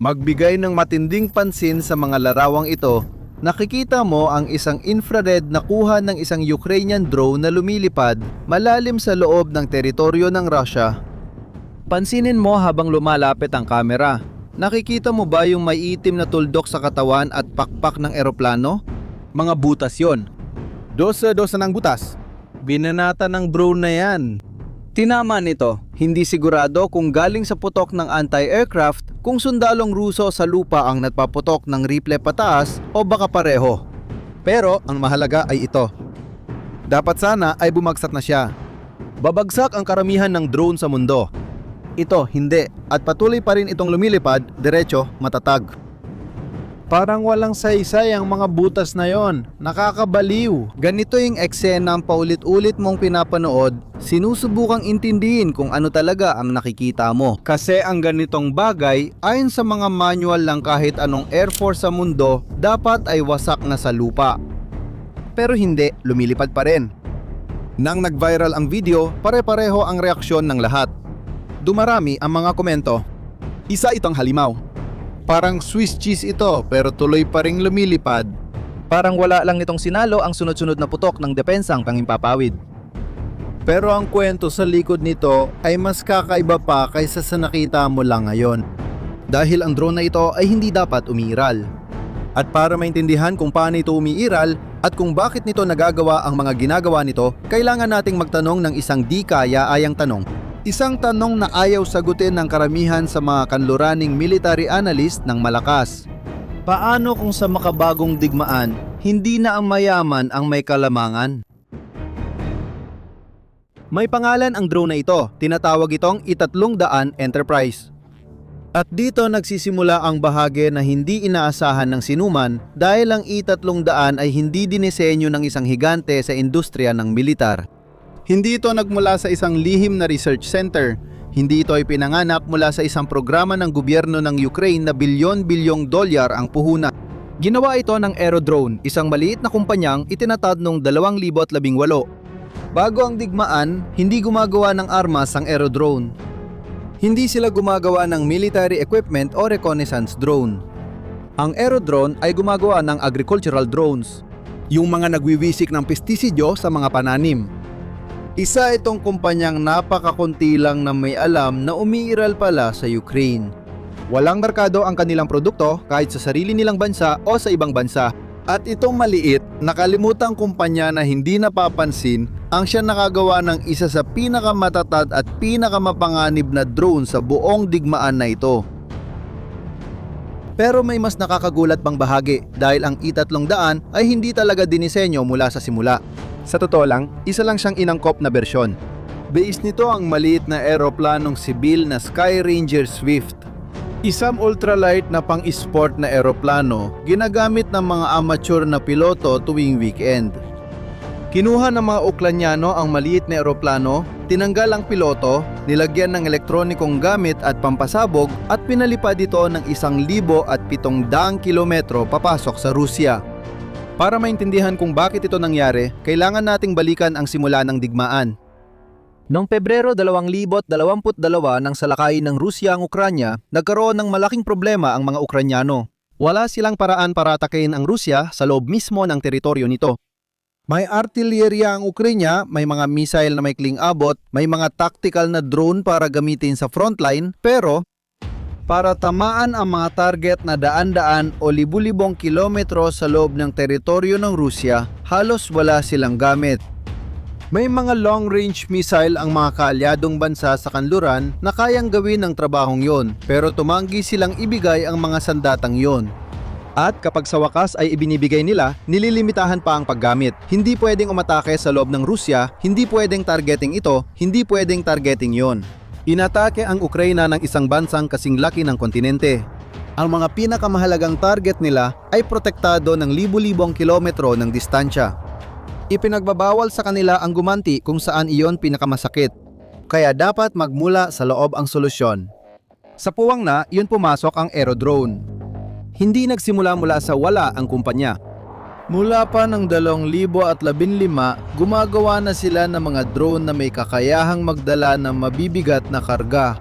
Magbigay ng matinding pansin sa mga larawang ito. Nakikita mo ang isang infrared na kuha ng isang Ukrainian drone na lumilipad malalim sa loob ng teritoryo ng Russia. Pansinin mo habang lumalapit ang kamera. Nakikita mo ba yung may itim na tuldok sa katawan at pakpak ng eroplano? Mga butas yon. Dosa-dosa ng butas. Binanata ng drone na yan. Tinama nito, hindi sigurado kung galing sa putok ng anti-aircraft, kung sundalong Ruso sa lupa ang nagpaputok ng rifle pataas o baka pareho. Pero ang mahalaga ay ito. Dapat sana ay bumagsak na siya. Babagsak ang karamihan ng drone sa mundo. Ito hindi, at patuloy pa rin itong lumilipad, diretso, matatag. Parang walang saysay ang mga butas na yon. Nakakabaliw. Ganito yung eksena ang paulit-ulit mong pinapanood, sinusubukang intindihin kung ano talaga ang nakikita mo. Kasi ang ganitong bagay, ayon sa mga manual ng kahit anong air force sa mundo, dapat ay wasak na sa lupa. Pero hindi, lumilipad pa rin. Nang nag-viral ang video, pare-pareho ang reaksyon ng lahat. Dumarami ang mga komento. Isa itong halimaw. Parang Swiss cheese ito pero tuloy pa ring lumilipad. Parang wala lang nitong sinalo ang sunod-sunod na putok ng depensang pangimpapawid. Pero ang kwento sa likod nito ay mas kakaiba pa kaysa sa nakita mo lang ngayon. Dahil ang drone na ito ay hindi dapat umiiral. At para maintindihan kung paano ito umiiral at kung bakit nito nagagawa ang mga ginagawa nito, kailangan nating magtanong ng isang di kaya-ayang tanong. Isang tanong na ayaw sagutin ng karamihan sa mga kanluraning military analyst ng malakas. Paano kung sa makabagong digmaan, hindi na ang mayaman ang may kalamangan? May pangalan ang drone na ito, tinatawag itong I-300 Enterprise. At dito nagsisimula ang bahagi na hindi inaasahan ng sinuman dahil ang I-300 ay hindi dinisenyo ng isang higante sa industriya ng militar. Hindi ito nagmula sa isang lihim na research center. Hindi ito ay pinanganak mula sa isang programa ng gobyerno ng Ukraine na bilyon-bilyong dolyar ang puhunan. Ginawa ito ng Aerodrone, isang maliit na kumpanyang itinatad noong 2018. Bago ang digmaan, hindi gumagawa ng armas ang Aerodrone. Hindi sila gumagawa ng military equipment o reconnaissance drone. Ang Aerodrone ay gumagawa ng agricultural drones, yung mga nagwiwisik ng pestisidyo sa mga pananim. Isa itong kumpanyang napakakunti lang na may alam na umiiral pala sa Ukraine. Walang merkado ang kanilang produkto kahit sa sarili nilang bansa o sa ibang bansa. At itong maliit, nakalimutang kumpanya na hindi napapansin ang siya nakagawa ng isa sa pinakamatatag at pinakamapanganib na drone sa buong digmaan na ito. Pero may mas nakakagulat pang bahagi dahil ang I-300 ay hindi talaga dinisenyo mula sa simula. Sa totoo lang, isa lang siyang inangkop na bersyon. Base nito ang maliit na eroplanong sibil na Sky Ranger Swift. Isang ultralight na pang-sport na eroplano ginagamit ng mga amateur na piloto tuwing weekend. Kinuha ng mga Ukrainyano ang maliit na eroplano, tinanggal ang piloto, nilagyan ng elektronikong gamit at pampasabog at pinalipad ito ng 1,700 kilometro papasok sa Rusya. Para maintindihan kung bakit ito nangyari, kailangan nating balikan ang simula ng digmaan. Noong Pebrero 2022 nang salakayin ng Rusya ang Ukranya, nagkaroon ng malaking problema ang mga Ukrainyano. Wala silang paraan para atakein ang Rusya sa loob mismo ng teritoryo nito. May artillerya ang Ukranya, may mga missile na maikling abot, may mga tactical na drone para gamitin sa frontline, pero para tamaan ang mga target na daan-daan o libu-libong kilometro sa loob ng teritoryo ng Rusya, halos wala silang gamit. May mga long-range missile ang mga kaalyadong bansa sa kanluran na kayang gawin ang trabahong yon, pero tumanggi silang ibigay ang mga sandatang yon. At kapag sa wakas ay ibinibigay nila, nililimitahan pa ang paggamit. Hindi pwedeng umatake sa loob ng Rusya, hindi pwedeng targeting ito, hindi pwedeng targeting yon. Inatake ang Ukraina ng isang bansang kasing laki ng kontinente. Ang mga pinakamahalagang target nila ay protektado ng libu-libong kilometro ng distansya. Ipinagbabawal sa kanila ang gumanti kung saan iyon pinakamasakit. Kaya dapat magmula sa loob ang solusyon. Sa puwang na, iyon pumasok ang Aerodrone. Hindi nagsimula mula sa wala ang kumpanya. Mula pa ng 2015, gumagawa na sila ng mga drone na may kakayahang magdala ng mabibigat na karga.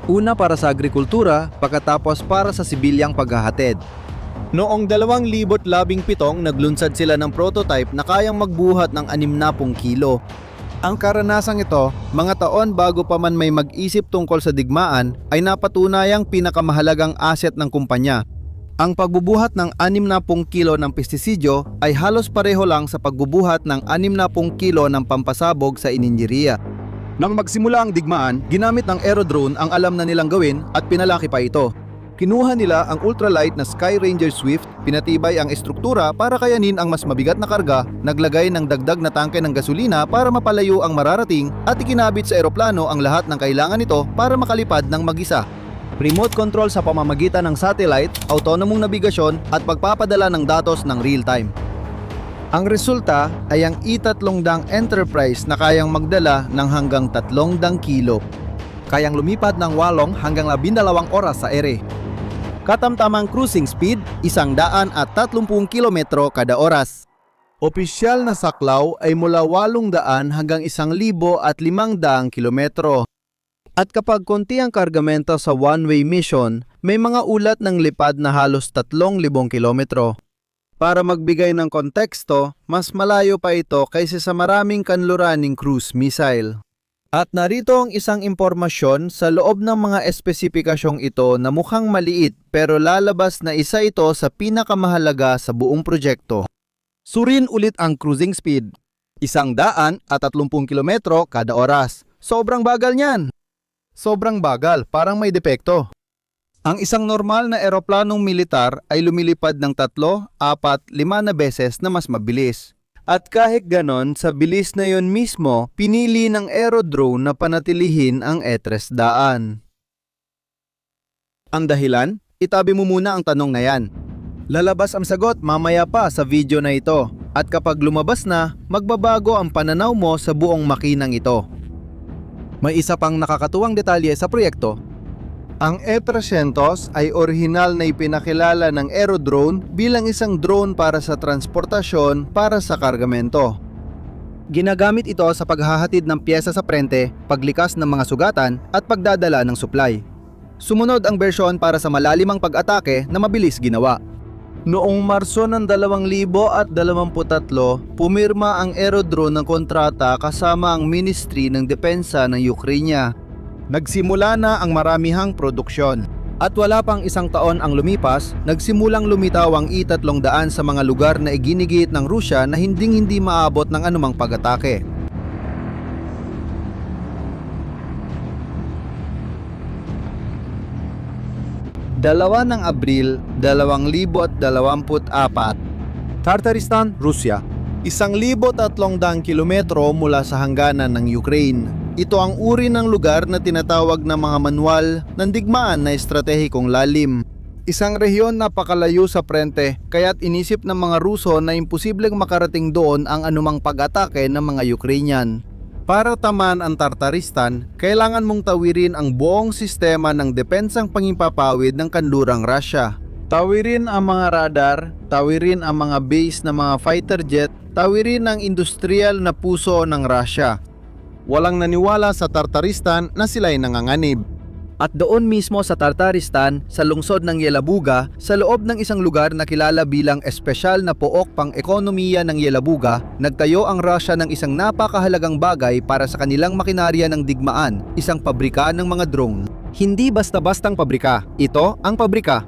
Una para sa agrikultura, pagkatapos para sa sibilyang paghahatid. Noong 2017 naglunsad sila ng prototype na kayang magbuhat ng 60 kilo. Ang karanasang ito, mga taon bago pa man may mag-isip tungkol sa digmaan, ay napatunayang pinakamahalagang asset ng kumpanya. Ang pagbubuhat ng 60 kilo ng pestisidyo ay halos pareho lang sa pagbubuhat ng 60 kilo ng pampasabog sa ininjeriya. Nang magsimula ang digmaan, ginamit ng aerodrone ang alam na nilang gawin at pinalaki pa ito. Kinuha nila ang ultralight na Sky Ranger Swift, pinatibay ang estruktura para kayanin ang mas mabigat na karga, naglagay ng dagdag na tangke ng gasolina para mapalayo ang mararating at ikinabit sa eroplano ang lahat ng kailangan nito para makalipad ng mag-isa. Remote control sa pamamagitan ng satellite, autonomong nabigasyon at pagpapadala ng datos ng real-time. Ang resulta ay ang E-300 Enterprise na kayang magdala ng hanggang 300 kilo. Kayang lumipad ng 8 hanggang 12 oras sa ere. Katamtamang cruising speed, 130 kilometro kada oras. Opisyal na saklaw ay mula 800 hanggang 1,500 kilometro. At kapag konti ang kargamento sa one-way mission, may mga ulat ng lipad na halos 3,000 kilometro. Para magbigay ng konteksto, mas malayo pa ito kaysa sa maraming kanluraning cruise missile. At narito ang isang impormasyon sa loob ng mga espesipikasyong ito na mukhang maliit pero lalabas na isa ito sa pinakamahalaga sa buong proyekto. Surin ulit ang cruising speed. 130 kilometro kada oras. Sobrang bagal niyan. Sobrang bagal, parang may depekto. Ang isang normal na eroplanong militar ay lumilipad ng 3, 4, 5 na beses na mas mabilis. At kahit ganon, sa bilis na yon mismo, pinili ng aerodrone na panatilihin ang E-300. Ang dahilan? Itabi mo muna ang tanong na yan. Lalabas ang sagot mamaya pa sa video na ito. At kapag lumabas na, magbabago ang pananaw mo sa buong makinang ito. May isa pang nakakatuwang detalye sa proyekto. Ang E-300 ay orihinal na ipinakilala ng aerodrone bilang isang drone para sa transportasyon para sa kargamento. Ginagamit ito sa paghahatid ng piyesa sa prente, paglikas ng mga sugatan at pagdadala ng supply. Sumunod ang bersyon para sa malalimang pag-atake na mabilis ginawa. Noong Marso ng 2023, pumirma ang aerodrone ng kontrata kasama ang Ministry ng Depensa ng Ukraine. Nagsimula na ang maramihang produksyon. At wala pang isang taon ang lumipas, nagsimulang lumitaw ang E-300 sa mga lugar na iginigit ng Rusya na hindi maabot ng anumang pag-atake. Dalawa ng Abril 2024, Tartaristan, Rusya. 1,300 kilometro mula sa hangganan ng Ukraine. Ito ang uri ng lugar na tinatawag na mga manual ng digmaan na estratehikong lalim. Isang rehiyon napakalayo sa prente, kaya't inisip ng mga Ruso na imposibleng makarating doon ang anumang pag-atake ng mga Ukrainian. Para tamaan ang Tartaristan, kailangan mong tawirin ang buong sistema ng depensang pangimpapawid ng kanlurang Russia. Tawirin ang mga radar, tawirin ang mga base ng mga fighter jet, tawirin ang industrial na puso ng Russia. Walang naniwala sa Tartaristan na sila'y nanganganib. At doon mismo sa Tartaristan, sa lungsod ng Yelabuga, sa loob ng isang lugar na kilala bilang espesyal na pook pang-ekonomiya ng Yelabuga, nagtayo ang Russia ng isang napakahalagang bagay para sa kanilang makinarya ng digmaan, isang pabrika ng mga drone. Hindi basta-bastang pabrika, ito ang pabrika.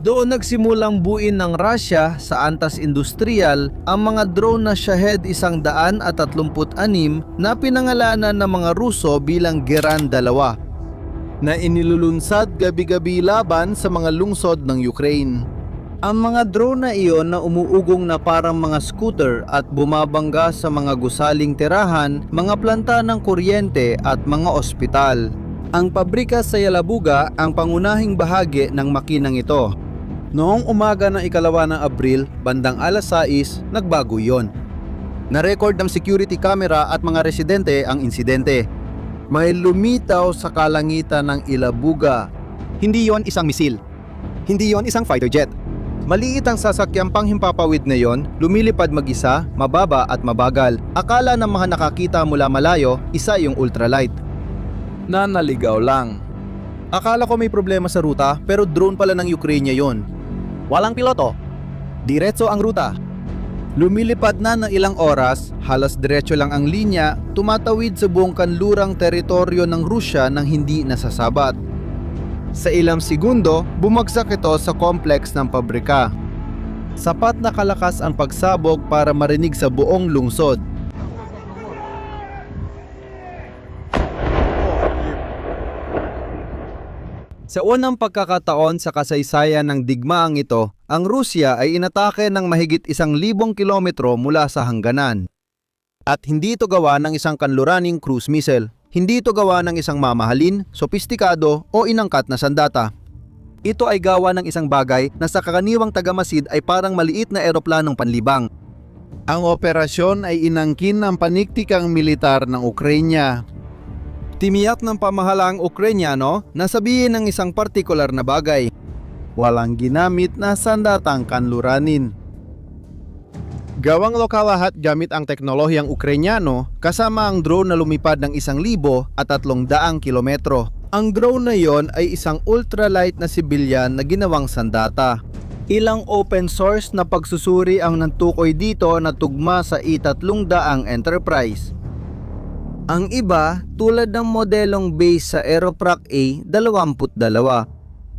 Doon nagsimulang buuin ng Russia sa antas industrial ang mga drone na Shahed 136 na pinangalanan ng mga Ruso bilang Geran 2 na inilulunsad gabi-gabi laban sa mga lungsod ng Ukraine. Ang mga drone na iyon na umuugong na parang mga scooter at bumabangga sa mga gusaling tirahan, mga planta ng kuryente at mga ospital. Ang pabrika sa Yelabuga ang pangunahing bahagi ng makinang ito. Noong umaga ng 2 ng Abril, bandang alas 6, nagbago yon. Na-record ng security camera at mga residente ang insidente. May lumitaw sa kalangitan ng Yelabuga. Hindi yon isang misil. Hindi yon isang fighter jet. Maliit ang sasakyang panghimpapawid na yon, lumilipad mag-isa, mababa at mabagal. Akala ng mga nakakita mula malayo, isa yung ultralight. Na naligaw lang. Akala ko may problema sa ruta pero drone pala ng Ukraine yon. Walang piloto. Diretso ang ruta. Lumilipad na ng ilang oras, halos diretso lang ang linya, tumatawid sa buong kanlurang teritoryo ng Rusya nang hindi nasasabat. Sa ilang segundo, bumagsak ito sa complex ng pabrika. Sapat na kalakas ang pagsabog para marinig sa buong lungsod. Sa unang pagkakataon sa kasaysayan ng digmaang ito, ang Rusya ay inatake ng mahigit 1,000 kilometro mula sa hangganan. At hindi ito gawa ng isang kanluraning cruise missile. Hindi ito gawa ng isang mamahalin, sopistikado o inangkat na sandata. Ito ay gawa ng isang bagay na sa kakaniwang tagamasid ay parang maliit na eroplanong panlibang. Ang operasyon ay inangkin ng paniktikang militar ng Ukraine. Timiyak ng pamahalaang Ukrainyano na sabihin ng isang partikular na bagay. Walang ginamit na sandatang kanluranin. Gawang lokal lahat gamit ang teknolohiyang Ukrainyano kasama ang drone na lumipad ng 1,300 kilometro. Ang drone na yon ay isang ultralight na sibilyan na ginawang sandata. Ilang open source na pagsusuri ang nantukoy dito na tugma sa I-300 Enterprise. Ang iba, tulad ng modelong base sa Aeroprac A-22.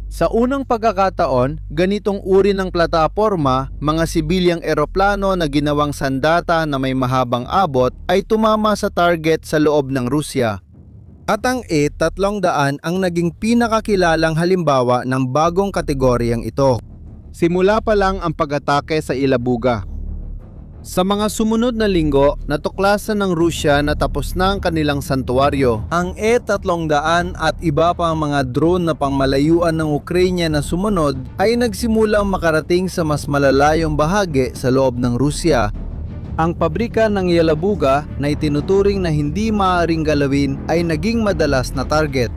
Sa unang pagkakataon, ganitong uri ng plataporma, mga sibilyang eroplano na ginawang sandata na may mahabang abot ay tumama sa target sa loob ng Rusya. At ang A-300 ang naging pinakakilalang halimbawa ng bagong kategoryang ito. Simula pa lang ang pag-atake sa Ilabuga. Sa mga sumunod na linggo, natuklasan ng Rusya na tapos na ang kanilang santuaryo. Ang E-300 at iba pang mga drone na pangmalayuan ng Ukraine na sumunod ay nagsimulang makarating sa mas malalayong bahagi sa loob ng Rusya. Ang pabrika ng Yelabuga na itinuturing na hindi maaaring galawin ay naging madalas na target.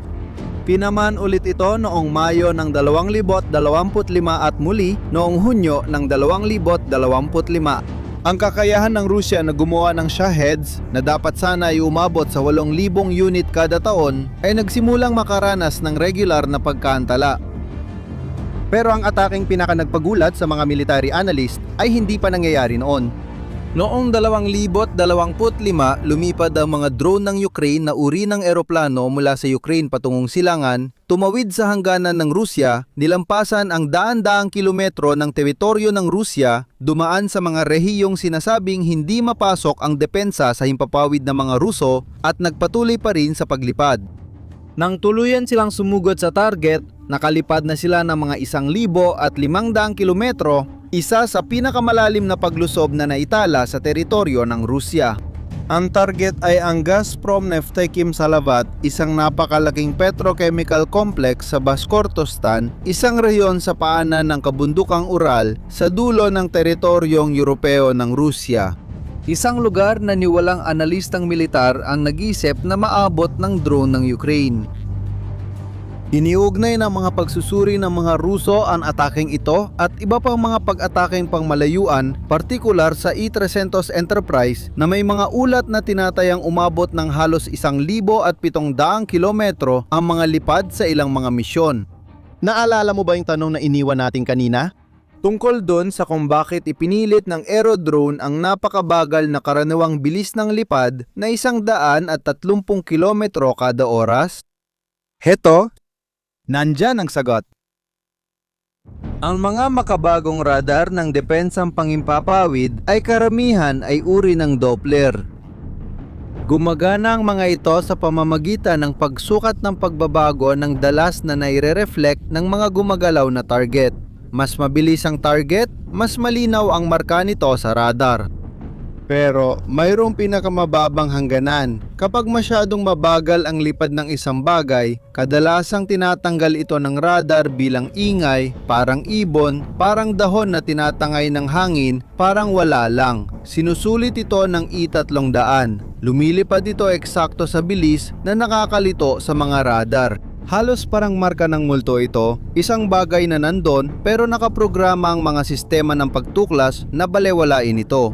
Pinaman ulit ito noong Mayo ng 2025 at muli noong Hunyo ng 2025. Ang kakayahan ng Rusya na gumawa ng Shaheds na dapat sana ay umabot sa 8,000 unit kada taon ay nagsimulang makaranas ng regular na pagkaantala. Pero ang ataking pinakanagpagulat sa mga military analyst ay hindi pa nangyayari noon. Noong 2025, lumipad ang mga drone ng Ukraine na uri ng eroplano mula sa Ukraine patungong silangan, tumawid sa hangganan ng Rusya, nilampasan ang daan-daang kilometro ng teritoryo ng Rusya, dumaan sa mga rehiyong sinasabing hindi mapasok ang depensa sa himpapawid ng mga Ruso at nagpatuloy pa rin sa paglipad. Nang tuluyan silang sumugod sa target, nakalipad na sila ng mga 1,500 kilometro, isa sa pinakamalalim na paglusob na naitala sa teritoryo ng Rusya. Ang target ay ang Gazprom Neftekhim Salavat, isang napakalaking petrochemical complex sa Bashkortostan, isang rehiyon sa paanan ng kabundukang Ural sa dulo ng teritoryong Europeo ng Rusya. Isang lugar na ni walang analistang militar ang nag-isip na maabot ng drone ng Ukraine. Iniugnay ng mga pagsusuri ng mga Ruso ang ataking ito at iba pang mga pag-ataking pangmalayuan, partikular sa I-300 Enterprise na may mga ulat na tinatayang umabot ng halos 1,700 kilometro ang mga lipad sa ilang mga misyon. Naalala mo ba yung tanong na iniwan natin kanina? Tungkol doon sa kung bakit ipinilit ng aerodrone ang napakabagal na karaniwang bilis ng lipad na 130 kilometro kada oras? Heto, nandyan ang sagot. Ang mga makabagong radar ng depensang pangimpapawid ay karamihan ay uri ng Doppler. Gumagana ang mga ito sa pamamagitan ng pagsukat ng pagbabago ng dalas na naire-reflect ng mga gumagalaw na target. Mas mabilis ang target, mas malinaw ang marka nito sa radar. Pero mayroong pinakamababang hangganan. Kapag masyadong mabagal ang lipad ng isang bagay, kadalasang tinatanggal ito ng radar bilang ingay, parang ibon, parang dahon na tinatangay ng hangin, parang wala lang. Sinusulit ito ng I-300. Lumilipad ito eksakto sa bilis na nakakalito sa mga radar. Halos parang marka ng multo ito, isang bagay na nandon pero nakaprograma ang mga sistema ng pagtuklas na balewalain ito.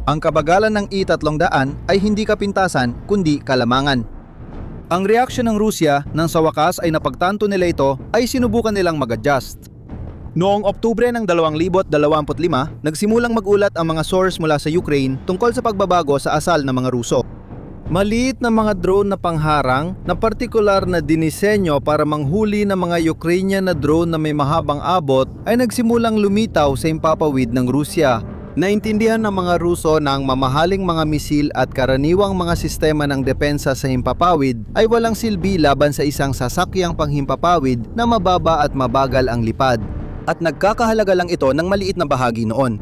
Ang kabagalan ng I-300 ay hindi kapintasan kundi kalamangan. Ang reaksyon ng Rusya nang sa wakas ay napagtanto nila ito ay sinubukan nilang mag-adjust. Noong Oktubre ng 2025, nagsimulang magulat ang mga source mula sa Ukraine tungkol sa pagbabago sa asal ng mga Ruso. Maliit na mga drone na pangharang na partikular na dinisenyo para manghuli ng mga Ukrainian na drone na may mahabang abot ay nagsimulang lumitaw sa himpapawid ng Rusya. Naintindihan ng mga Ruso na ang mamahaling mga misil at karaniwang mga sistema ng depensa sa himpapawid ay walang silbi laban sa isang sasakyang panghimpapawid na mababa at mabagal ang lipad. At nagkakahalaga lang ito ng maliit na bahagi noon.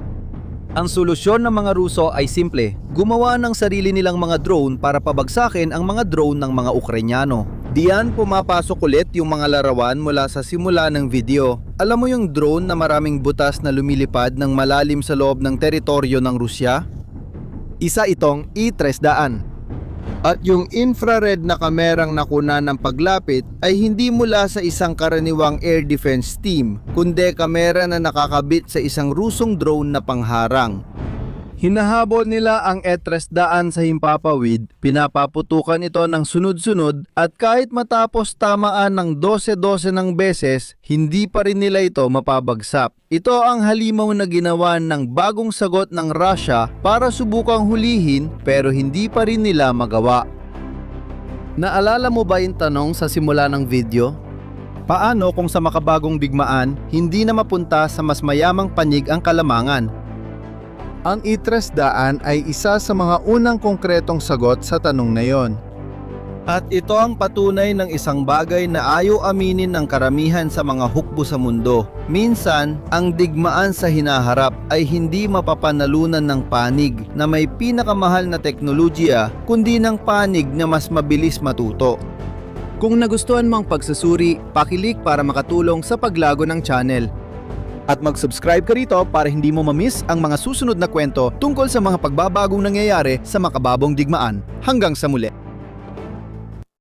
Ang solusyon ng mga Ruso ay simple, gumawa ng sarili nilang mga drone para pabagsakin ang mga drone ng mga Ukrainyano. Diyan pumapasok ulit yung mga larawan mula sa simula ng video. Alam mo yung drone na maraming butas na lumilipad ng malalim sa loob ng teritoryo ng Rusya? Isa itong E-300. At yung infrared na kamerang nakuna ng paglapit ay hindi mula sa isang karaniwang air defense team, kundi kamera na nakakabit sa isang Rusong drone na pangharang. Hinahabol nila ang E-300 sa himpapawid, pinapaputukan ito ng sunod-sunod at kahit matapos tamaan ng 12-12 ng beses, hindi pa rin nila ito mapabagsak. Ito ang halimaw na ginawa ng bagong sagot ng Russia para subukang hulihin pero hindi pa rin nila magawa. Naalala mo ba yung tanong sa simula ng video? Paano kung sa makabagong digmaan, hindi na mapunta sa mas mayamang panig ang kalamangan? Ang E-300 ay isa sa mga unang konkretong sagot sa tanong na yon. At ito ang patunay ng isang bagay na ayaw aminin ng karamihan sa mga hukbo sa mundo. Minsan, ang digmaan sa hinaharap ay hindi mapapanalunan ng panig na may pinakamahal na teknolohiya, kundi ng panig na mas mabilis matuto. Kung nagustuhan mo ang pagsusuri, pakilik para makatulong sa paglago ng channel. At mag-subscribe ka rito para hindi mo ma-miss ang mga susunod na kwento tungkol sa mga pagbabagong nangyayari sa makababong digmaan. Hanggang sa muli!